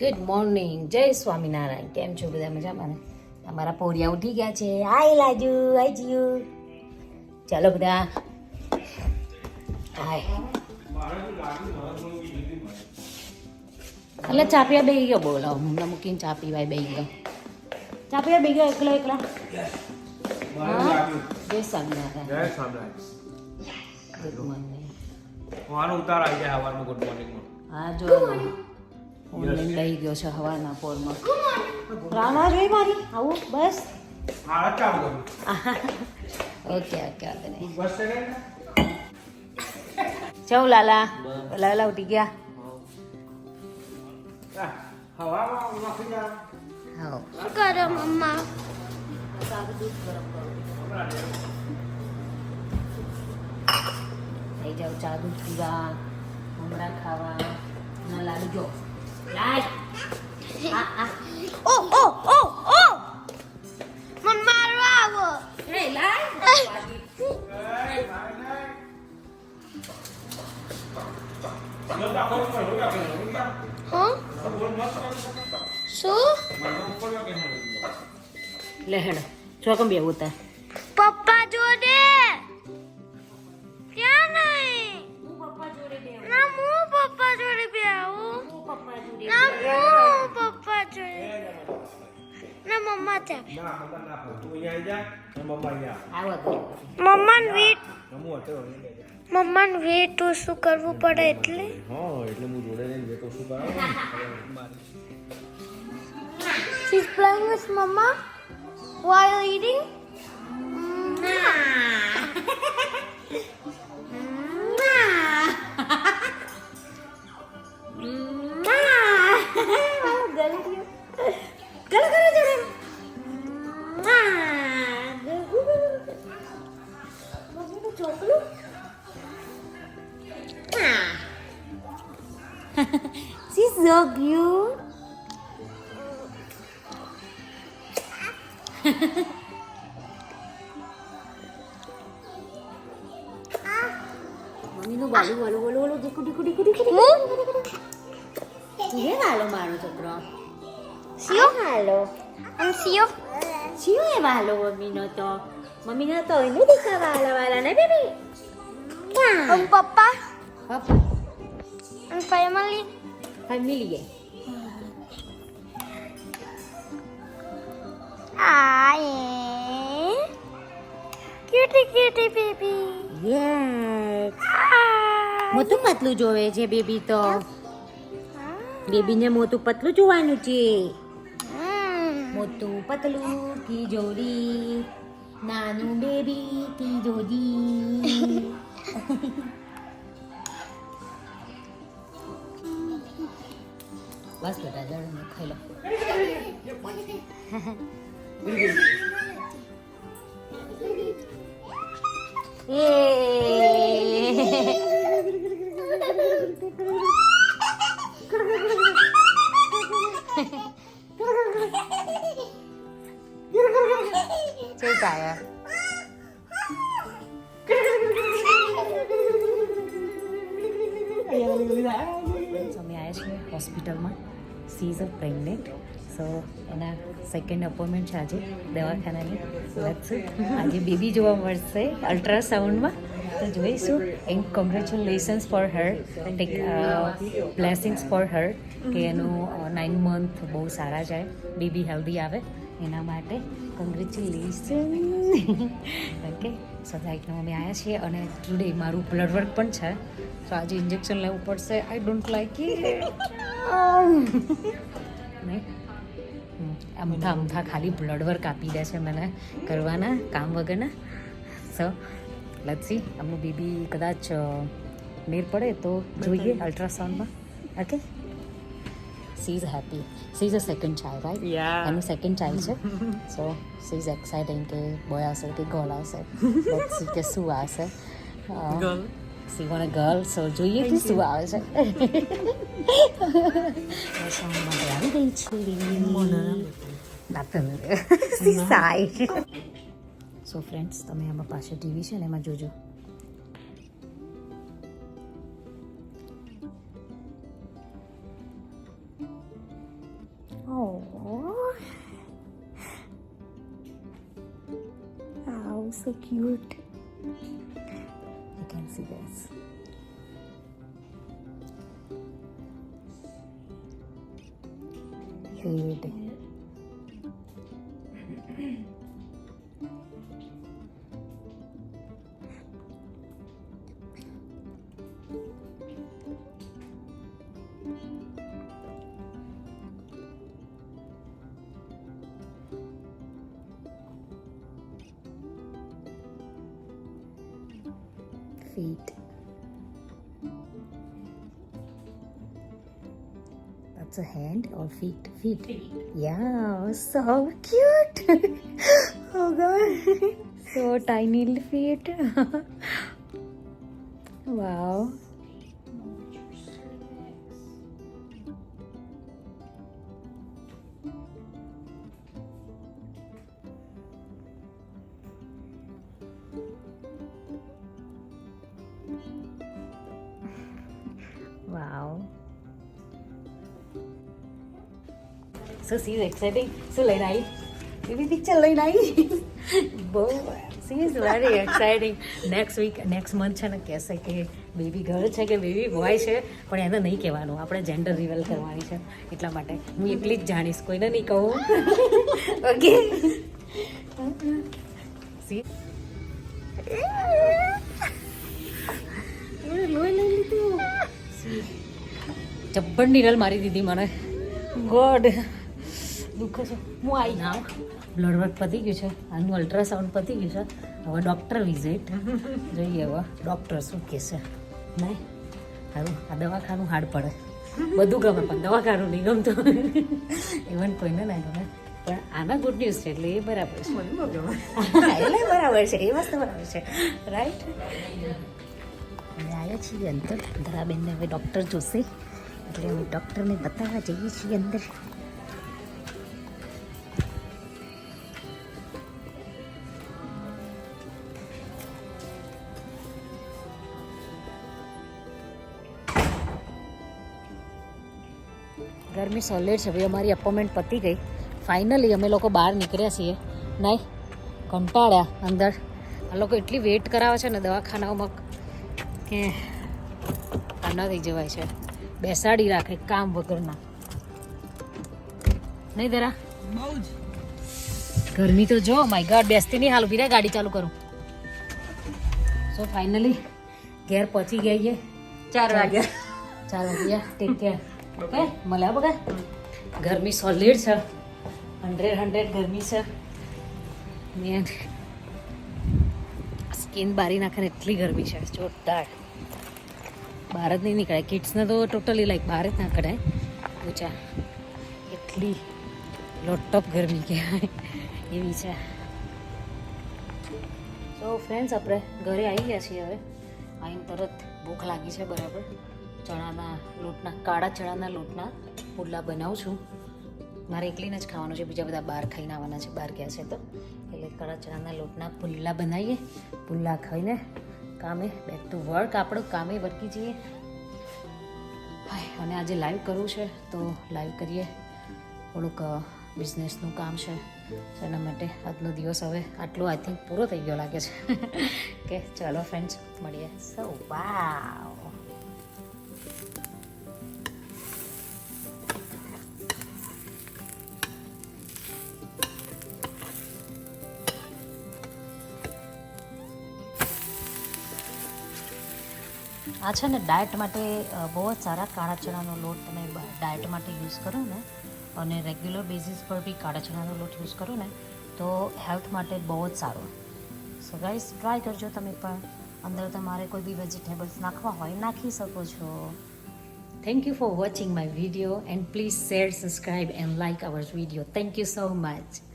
Good morning, જય સ્વામિનારાયણ. કેમ છો બધા? મજામાં ને? અમારા પોરિયા ઉઠી ગયા છે. હાય લાજુ, હાય જીયુ. ચાલો બધા હાય. એટલે ચા પીવા બેસી ગયો. બોલો, હમણાં મૂકીને ચા પીવાય બેસી ગયો. ચા પીવા બેસી ગયો એકલા એકલા. હા, જય સ્વામિનારાયણ. જય સ્વામિનારાયણ. Good morning. હવાનો ઉતાર આવી જાય હવારમાં ગુડ મોર્નિંગમાં. હા, જો ઓનલાઈન બેસી ગયો છે હવાના પોરમાં. રાણા જોઈ મારી આવું બસ. હાલ જ ચાલુ કરું. ઓકે ઓકે વાંધો નહીં. બસ છે ને? ચૌ લાલા લાલા ઉઠી ગયા. હવામાં નાખી જા. હા, શું કરો મમ્મા? થઈ જાવ ચા દૂધ પીવા, મમરા ખાવા. ના લાડુ જો લાલ. ઓ ઓ ઓ ઓ મન મારવા આવો. એ લાલ. હા શું? લે હેડો ચોકમ બેવું તા. પપ્પા જોડે ક્યાં નહીં? ના હું પપ્પા જોડે બે આવું. ના હું પપ્પા જોડે ના મમ્મા ત્યાં. ના મમ્મા ના તું અહીંયા આવી જા અને મમ્મા અહીંયા આવો તો મમ્માન વેટ રમવું હતો મમ્માન વેટ શું કરવું પડે એટલે હા એટલે હું જોડે લઈને બેઠો શું કરાવું She's playing with mama while eating. She's so cute. મમ્મીનું બાલું વાલું બોલો બોલો દીકુ દીકુ દીકુ દીકુ એ વાલો મારો છોકરો. Sio? હાલો Sio? શિવ એ વાલો મમ્મીનો તો એને દીખા વાલા વાલા ને બેબી. Papa પપ્પા and family. Family Hi. Cutie baby. Yes. Hi. મોટું પતલું જોવે છે બેબી તો. બેબીને મોટું પતલું જોવાનું છે. મોટું પતલું તિજોરી, નાનું બેબી તિજોરી. બસ બેટા જળ ખાઈ લો. ચલ કાયા અમે આવ્યા છીએ હોસ્પિટલમાં. She is a pregnant. So એના સેકન્ડ અપોઇન્ટમેન્ટ છે આજે દવાખાનાની. લેટ્સ આજે બેબી જોવા મળશે અલ્ટ્રાસાઉન્ડમાં, તો જોઈશું. And congratulations for her, take blessings for her કે એનું 9 મંથ બહુ સારા જાય, બેબી હેલ્ધી આવે એના માટે કોંગ્રેચ્યુલેશન. ઓકે, સો રાઈટ અમે આવ્યા છીએ અને ટુડે મારું બ્લડ વર્ક પણ છે. તો આજે ઇન્જેક્શન લેવું પડશે. I don't like it. નહીં અમથા અમથા ખાલી બ્લડ વર્ક આપી દે છે મને કરવાના કામ વગરના. So let's see. આમનું બેબી કદાચ મેર પડે તો જોઈએ અલ્ટ્રાસાઉન્ડમાં. Okay, she is happy. She is a second child, right? એનું સેકન્ડ ચાઇલ્ડ છે. સો સી ઇઝ એક્સાઇટિંગ કે બોય આવશે કે ગર્લ આવશે. લેટ્સ સી કે શું આવશે. She want a girl. So જોઈએ કે શું આવે છે. આવી ગઈ છે. સો ફ્રેન્ડ્સ, તમે આમાં પાછળ ટીવી છે ને એમાં જોજો. so cute. You can see this. Feed. Feet. That's a hand or feet? Feet. Yeah, so cute. Oh god. So tiny little feet. Wow. Wow. So she's exciting. So લઈને આવી baby picture લઈને આવી બહુ she is very exciting. Next month છે ને કહેશે કે baby girl છે કે બેબી બોય છે, પણ એને નહીં કહેવાનું, આપણે જેન્ડર રિવેલ કરવાની છે. એટલા માટે હું એકલી જ જાણીશ, કોઈને નહીં કહું. ઓકે સી લોહી લઈ લીધું. જબ્બર નિરલ મારી દીધી મને. ગોડ દુઃખ છે. હું આવી ના બ્લડ વર્ક પતી ગયું છે, આનું અલ્ટ્રાસાઉન્ડ પતી ગયું છે. હવે ડૉક્ટર વિઝિટ જોઈએ, હવે ડૉક્ટર શું કહેશે. નહીં સારું, આ દવાખાનું હાર્ડ પડે. બધું ગમે પણ દવાખાનું નહીં ગમતું. ઇવન કોઈને ના ગમે, પણ આના ગુડ ન્યૂઝ છે એટલે એ બરાબર છે. એટલે બરાબર છે, એ વસ્તુ બરાબર છે. રાઈટ. અમે આવ્યા છીએ અંદર. ધરાબેનને હવે ડૉક્ટર જોશે એટલે અમે ડૉક્ટરને બતાવવા જઈએ છીએ અંદર. ગરમી સોલિડ છે ભાઈ. અમારી અપોઇન્ટમેન્ટ પતી ગઈ ફાઇનલી. અમે લોકો બહાર નીકળ્યા છીએ. નહીં કંટાળ્યા અંદર. આ લોકો એટલી વેઇટ કરાવે છે ને દવાખાનાઓમાં કે ઠંડા થઈ જવાય છે. બેસાડી રાખે કામ વગરના. નહીં દરા બહુ જ ગરમી તો જો. માય ગોડ, બેસતી નહીં. હાલ ઉભી રહે, ગાડી ચાલુ કરું. સો ફાઇનલી ઘેર પહોંચી ગયા છીએ. 4 વાગ્યા. Take care. ઓકે મળ્યા બગા. ગરમી સોલિડ છે, 100 ગરમી છે. મેન સ્કિન બારી નાખે ને એટલી ગરમી છે, જોરદાર. બહાર જ નહીં નીકળાય. કિડ્સને તો ટોટલી લાઈક બહાર જ ના કઢાય. ઊંચા એટલી લોટોપ ગરમી કહેવાય એવી છે. સો ફ્રેન્ડ્સ, આપણે ઘરે આવી ગયા છીએ. હવે આવીને તરત ભૂખ લાગી છે બરાબર. ચણાના લોટના, કાળા ચણાના લોટના પુડલા બનાવું છું. મારે એકલીને જ ખાવાનું છે, બીજા બધા બહાર ખાઈને આવવાના છે, બહાર ગયા છે તો. એટલે કાળા ચણાના લોટના પુડલા બનાવીએ. પુડલા ખાઈને કામે બેક ટુ વર્ક. આપણું કામે વર્કી જઈએ. અને આજે લાઈવ કરવું છે તો લાઈવ કરીએ. થોડુંક બિઝનેસનું કામ છે, એના માટે આજનો દિવસ હવે આટલો આઈ થિંક પૂરો થઈ ગયો લાગે છે. કે ચાલો ફ્રેન્ડ્સ મળીએ. સો વાવ. આ છે ને ડાયટ માટે બહુ જ સારા. કાળા ચણાનો લોટ તમે ડાયટ માટે યુઝ કરો ને, અને રેગ્યુલર બેઝિસ પર બી કાળા ચણાનો લોટ યુઝ કરો ને, તો હેલ્થ માટે બહુ જ સારો. સો ગાઈસ ટ્રાય કરજો તમે પણ. અંદર તમારે કોઈ બી વેજીટેબલ્સ નાખવા હોય નાખી શકો છો. Thank you for watching my video and please share, subscribe and like hour video. Thank you so much.